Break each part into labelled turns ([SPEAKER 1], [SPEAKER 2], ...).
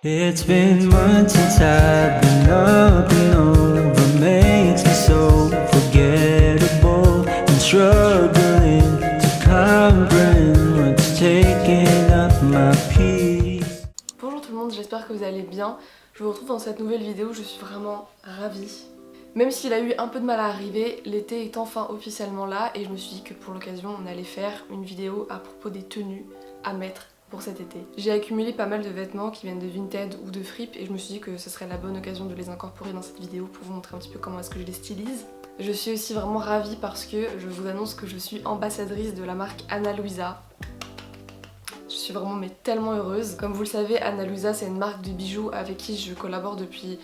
[SPEAKER 1] It's been months since I've been up and over, makes me so forgettable and struggling to comprehend what's taking up my peace.
[SPEAKER 2] Bonjour tout le monde, j'espère que vous allez bien. Je vous retrouve dans cette nouvelle vidéo, je suis vraiment ravie. Même s'il a eu un peu de mal à arriver, l'été est enfin officiellement là et je me suis dit que pour l'occasion on allait faire une vidéo à propos des tenues à mettre pour cet été. J'ai accumulé pas mal de vêtements qui viennent de Vinted ou de Fripp et je me suis dit que ce serait la bonne occasion de les incorporer dans cette vidéo pour vous montrer un petit peu comment est-ce que je les stylise. Je suis aussi vraiment ravie parce que je vous annonce que je suis ambassadrice de la marque Ana Luisa. Je suis vraiment tellement heureuse. Comme vous le savez, Ana Luisa c'est une marque de bijoux avec qui je collabore depuis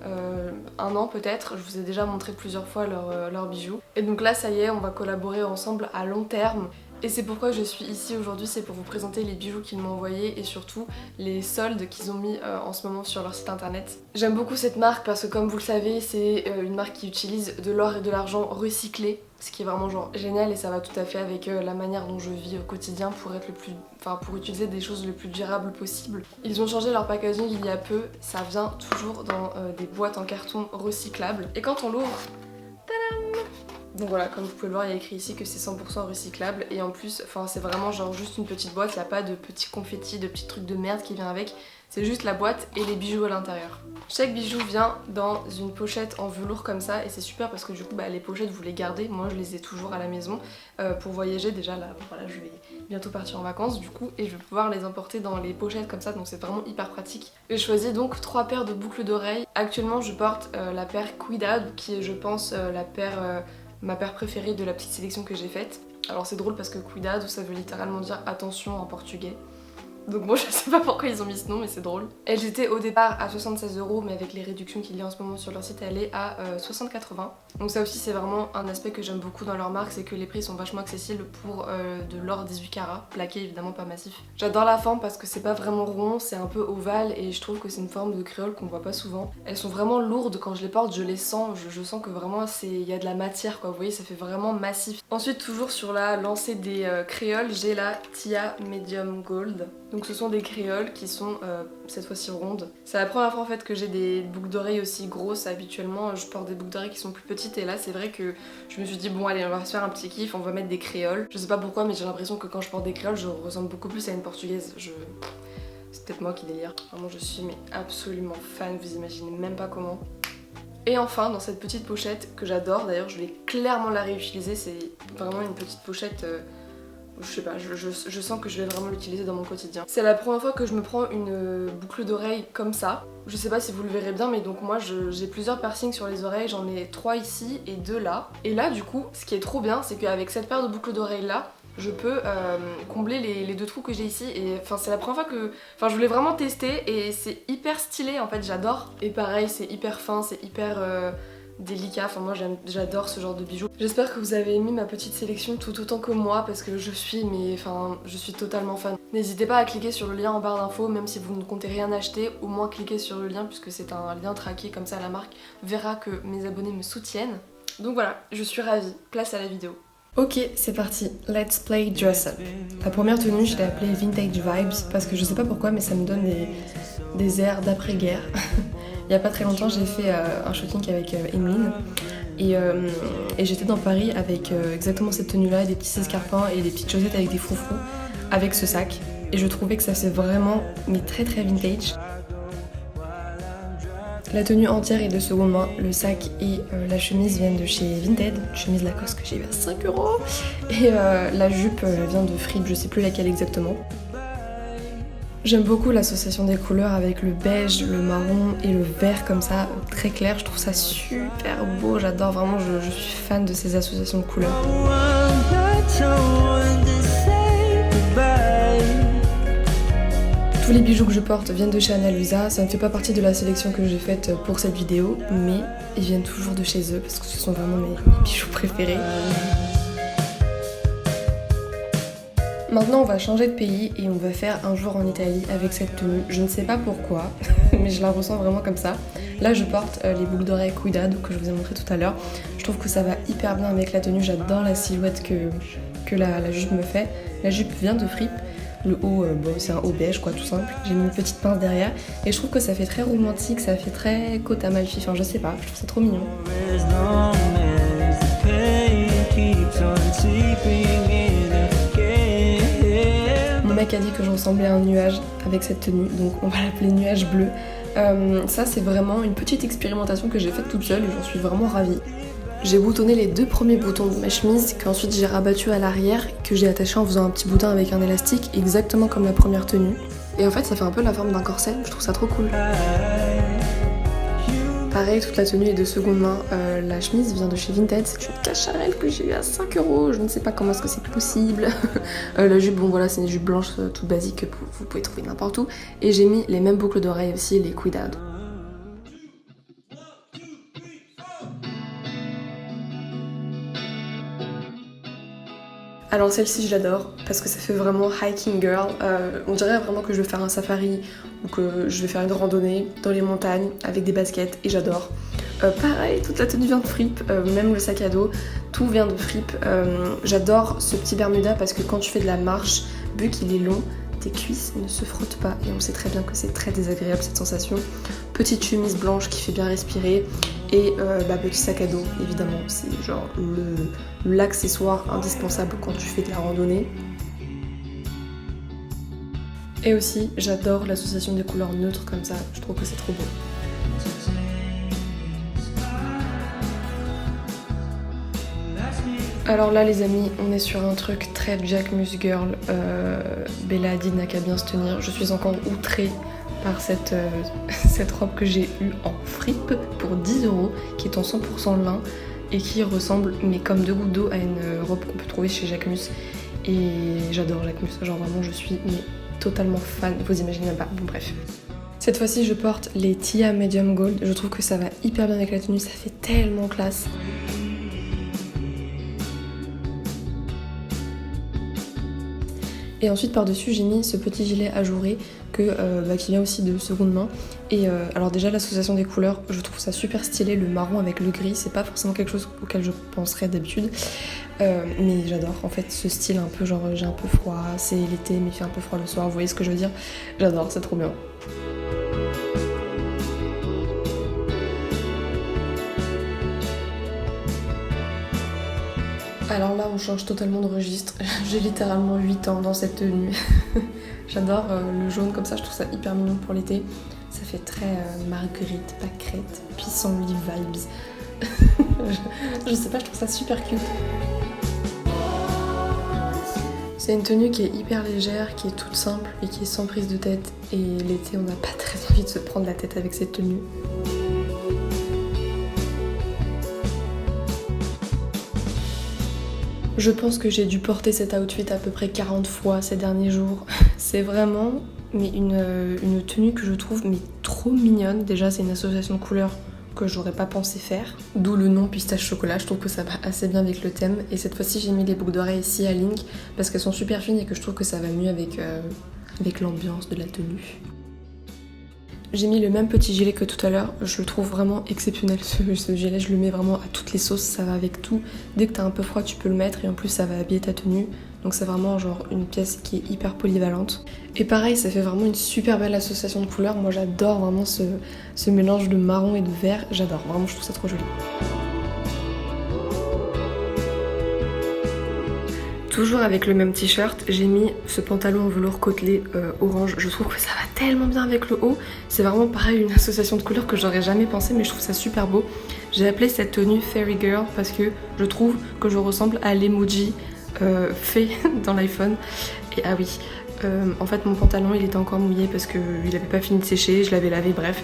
[SPEAKER 2] un an peut-être. Je vous ai déjà montré plusieurs fois leurs bijoux. Et donc là ça y est, on va collaborer ensemble à long terme. Et c'est pourquoi je suis ici aujourd'hui, c'est pour vous présenter les bijoux qu'ils m'ont envoyés et surtout les soldes qu'ils ont mis en ce moment sur leur site internet. J'aime beaucoup cette marque parce que comme vous le savez, c'est une marque qui utilise de l'or et de l'argent recyclés. Ce qui est vraiment genre génial et ça va tout à fait avec la manière dont je vis au quotidien pour être pour utiliser des choses le plus durables possible. Ils ont changé leur packaging il y a peu, ça vient toujours dans des boîtes en carton recyclables. Et quand on l'ouvre, tadam! Donc voilà, comme vous pouvez le voir, il y a écrit ici que c'est 100% recyclable et en plus, c'est vraiment genre juste une petite boîte, il n'y a pas de petits confettis, de petits trucs de merde qui vient avec. C'est juste la boîte et les bijoux à l'intérieur. Chaque bijou vient dans une pochette en velours comme ça et c'est super parce que du coup les pochettes vous les gardez, moi je les ai toujours à la maison pour voyager. Déjà là voilà, je vais bientôt partir en vacances du coup et je vais pouvoir les emporter dans les pochettes comme ça, donc c'est vraiment hyper pratique. J'ai choisi donc 3 paires de boucles d'oreilles. Actuellement je porte la paire Cuidado qui est je pense ma paire préférée de la petite sélection que j'ai faite. Alors c'est drôle parce que Cuidado ça veut littéralement dire attention en portugais. Donc bon, je sais pas pourquoi ils ont mis ce nom, mais c'est drôle. Elle était au départ à 76 €, mais avec les réductions qu'il y a en ce moment sur leur site, elle est à 60,80 €. Donc ça aussi, c'est vraiment un aspect que j'aime beaucoup dans leur marque, c'est que les prix sont vachement accessibles pour de l'or 18 carats, plaqué évidemment pas massif. J'adore la forme parce que c'est pas vraiment rond, c'est un peu ovale et je trouve que c'est une forme de créole qu'on voit pas souvent. Elles sont vraiment lourdes, quand je les porte, je les sens, je sens que vraiment il y a de la matière quoi, vous voyez, ça fait vraiment massif. Ensuite, toujours sur la lancée des créoles, j'ai la Tia Medium Gold. Donc ce sont des créoles qui sont cette fois-ci rondes. C'est la première fois en fait que j'ai des boucles d'oreilles aussi grosses. Habituellement je porte des boucles d'oreilles qui sont plus petites et là c'est vrai que je me suis dit bon allez on va se faire un petit kiff, on va mettre des créoles. Je sais pas pourquoi mais j'ai l'impression que quand je porte des créoles je ressemble beaucoup plus à une portugaise. C'est peut-être moi qui délire. Vraiment je suis absolument fan, vous imaginez même pas comment. Et enfin dans cette petite pochette que j'adore, d'ailleurs je vais clairement la réutiliser, c'est vraiment une petite pochette... je sais pas, je sens que je vais vraiment l'utiliser dans mon quotidien. C'est la première fois que je me prends une boucle d'oreille comme ça. Je sais pas si vous le verrez bien, mais donc moi j'ai plusieurs piercings sur les oreilles, j'en ai 3 ici et 2 là. Et là du coup, ce qui est trop bien, c'est qu'avec cette paire de boucles d'oreilles là, je peux combler les 2 trous que j'ai ici et c'est la première fois que... je voulais vraiment tester et c'est hyper stylé en fait, j'adore. Et pareil, c'est hyper fin, c'est hyper... délicat, moi j'adore ce genre de bijoux. J'espère que vous avez aimé ma petite sélection tout autant que moi parce que je suis totalement fan. N'hésitez pas à cliquer sur le lien en barre d'infos, même si vous ne comptez rien acheter, au moins cliquez sur le lien puisque c'est un lien traqué, comme ça la marque verra que mes abonnés me soutiennent. Donc voilà, je suis ravie, place à la vidéo. Ok, c'est parti, let's play dress up. La première tenue, je l'ai appelée Vintage Vibes parce que je sais pas pourquoi, mais ça me donne des airs d'après-guerre. Il y a pas très longtemps, j'ai fait un shooting avec Emeline et j'étais dans Paris avec exactement cette tenue-là, des petits escarpins et des petites chaussettes avec des froufrous, avec ce sac. Et je trouvais que ça c'est vraiment très vintage. La tenue entière est de seconde main, le sac et la chemise viennent de chez Vinted, une chemise Lacoste que j'ai eu à 5 €. Et la jupe vient de Fripp, je sais plus laquelle exactement. J'aime beaucoup l'association des couleurs avec le beige, le marron et le vert comme ça, très clair, je trouve ça super beau, j'adore vraiment, je suis fan de ces associations de couleurs. Tous les bijoux que je porte viennent de chez Ana Luisa, ça ne fait pas partie de la sélection que j'ai faite pour cette vidéo, mais ils viennent toujours de chez eux parce que ce sont vraiment mes bijoux préférés. Maintenant on va changer de pays et on va faire un jour en Italie avec cette tenue. Je ne sais pas pourquoi, mais je la ressens vraiment comme ça. Là je porte les boucles d'oreilles Cuidado que je vous ai montré tout à l'heure. Je trouve que ça va hyper bien avec la tenue, j'adore la silhouette que la jupe me fait. La jupe vient de Fripp. Le haut, bon, c'est un haut beige quoi, tout simple. J'ai mis une petite pince derrière et je trouve que ça fait très romantique, ça fait très côte Amalfi, enfin je sais pas, je trouve ça trop mignon.
[SPEAKER 1] As long as the pain keeps on seeping in again.
[SPEAKER 2] Mon mec a dit que je ressemblais à un nuage avec cette tenue, donc on va l'appeler nuage bleu. Ça c'est vraiment une petite expérimentation que j'ai faite toute seule et j'en suis vraiment ravie. J'ai boutonné les 2 premiers boutons de ma chemise qu'ensuite j'ai rabattu à l'arrière, que j'ai attaché en faisant un petit bouton avec un élastique, exactement comme la première tenue. Et en fait ça fait un peu la forme d'un corset, je trouve ça trop cool. Pareil, toute la tenue est de seconde main. La chemise vient de chez Vinted, c'est une cacharelle que j'ai eu à 5 €, je ne sais pas comment est-ce que c'est possible. La jupe, bon voilà, c'est une jupe blanche toute basique que vous pouvez trouver n'importe où. Et j'ai mis les mêmes boucles d'oreilles aussi, les Cuidado. Alors celle-ci je l'adore parce que ça fait vraiment hiking girl, on dirait vraiment que je vais faire un safari ou que je vais faire une randonnée dans les montagnes avec des baskets et j'adore. Pareil, toute la tenue vient de Fripp, même le sac à dos, tout vient de Fripp. J'adore ce petit Bermuda parce que quand tu fais de la marche, vu qu'il est long, tes cuisses ne se frottent pas et on sait très bien que c'est très désagréable cette sensation. Petite chemise blanche qui fait bien respirer et petit sac à dos évidemment, c'est genre l'accessoire indispensable quand tu fais de la randonnée. Et aussi j'adore l'association des couleurs neutres comme ça, je trouve que c'est trop beau. Alors là les amis, on est sur un truc très Jacquemus Girl, Bella Hadid n'a qu'à bien se tenir. Je suis encore outrée par cette robe que j'ai eue en Fripp pour 10 €, qui est en 100% lin et qui ressemble, mais comme 2 gouttes d'eau, à une robe qu'on peut trouver chez Jacquemus. Et j'adore Jacquemus, genre vraiment je suis totalement fan, vous imaginez même pas, bon bref. Cette fois-ci je porte les Tia Medium Gold, je trouve que ça va hyper bien avec la tenue, ça fait tellement classe. Et ensuite par-dessus j'ai mis ce petit gilet ajouré qui vient aussi de seconde main. Et alors déjà l'association des couleurs, je trouve ça super stylé, le marron avec le gris, c'est pas forcément quelque chose auquel je penserais d'habitude. Mais j'adore en fait ce style un peu genre j'ai un peu froid, c'est l'été mais il fait un peu froid le soir, vous voyez ce que je veux dire? J'adore, c'est trop bien. Alors là on change totalement de registre, j'ai littéralement 8 ans dans cette tenue. J'adore le jaune comme ça, je trouve ça hyper mignon pour l'été. Ça fait très marguerite, pâquerette, pissenlit vibes. je sais pas, je trouve ça super cute. C'est une tenue qui est hyper légère, qui est toute simple et qui est sans prise de tête. Et l'été on n'a pas très envie de se prendre la tête avec cette tenue. Je pense que j'ai dû porter cet outfit à peu près 40 fois ces derniers jours. C'est vraiment une tenue que je trouve trop mignonne. Déjà c'est une association de couleurs que j'aurais pas pensé faire. D'où le nom pistache chocolat, je trouve que ça va assez bien avec le thème. Et cette fois-ci j'ai mis les boucles d'oreilles ici à Link parce qu'elles sont super fines et que je trouve que ça va mieux avec l'ambiance de la tenue. J'ai mis le même petit gilet que tout à l'heure, je le trouve vraiment exceptionnel ce gilet, je le mets vraiment à toutes les sauces, ça va avec tout. Dès que t'as un peu froid tu peux le mettre et en plus ça va habiller ta tenue. Donc c'est vraiment genre une pièce qui est hyper polyvalente. Et pareil, ça fait vraiment une super belle association de couleurs, moi j'adore vraiment ce mélange de marron et de vert, j'adore, vraiment je trouve ça trop joli. Toujours avec le même t-shirt, j'ai mis ce pantalon en velours côtelé orange. Je trouve que ça va tellement bien avec le haut. C'est vraiment pareil, une association de couleurs que j'aurais jamais pensé, mais je trouve ça super beau. J'ai appelé cette tenue Fairy Girl parce que je trouve que je ressemble à l'emoji fait dans l'iPhone. Et ah oui, en fait mon pantalon il était encore mouillé parce qu'il avait pas fini de sécher, je l'avais lavé, bref.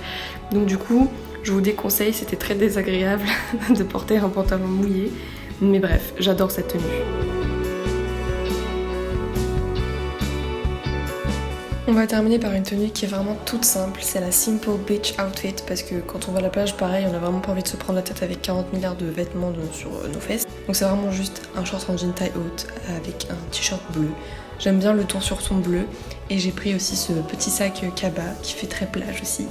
[SPEAKER 2] Donc du coup, je vous déconseille, c'était très désagréable de porter un pantalon mouillé. Mais bref, j'adore cette tenue. On va terminer par une tenue qui est vraiment toute simple, c'est la Simple Beach Outfit parce que quand on va à la plage, pareil, on a vraiment pas envie de se prendre la tête avec 40 milliards de vêtements sur nos fesses. Donc c'est vraiment juste un short en jean taille haute avec un t-shirt bleu. J'aime bien le ton sur ton bleu et j'ai pris aussi ce petit sac Kaba qui fait très plage aussi.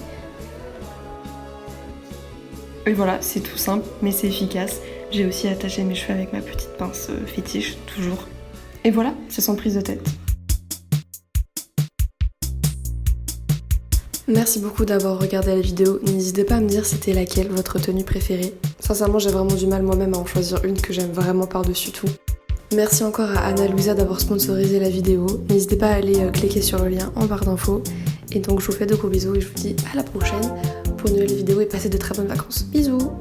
[SPEAKER 2] Et voilà, c'est tout simple mais c'est efficace. J'ai aussi attaché mes cheveux avec ma petite pince fétiche, toujours. Et voilà, c'est sans prise de tête. Merci beaucoup d'avoir regardé la vidéo. N'hésitez pas à me dire c'était laquelle votre tenue préférée. Sincèrement, j'ai vraiment du mal moi-même à en choisir une que j'aime vraiment par-dessus tout. Merci encore à Ana Luisa d'avoir sponsorisé la vidéo. N'hésitez pas à aller cliquer sur le lien en barre d'infos. Et donc je vous fais de gros bisous et je vous dis à la prochaine pour une nouvelle vidéo et passez de très bonnes vacances. Bisous!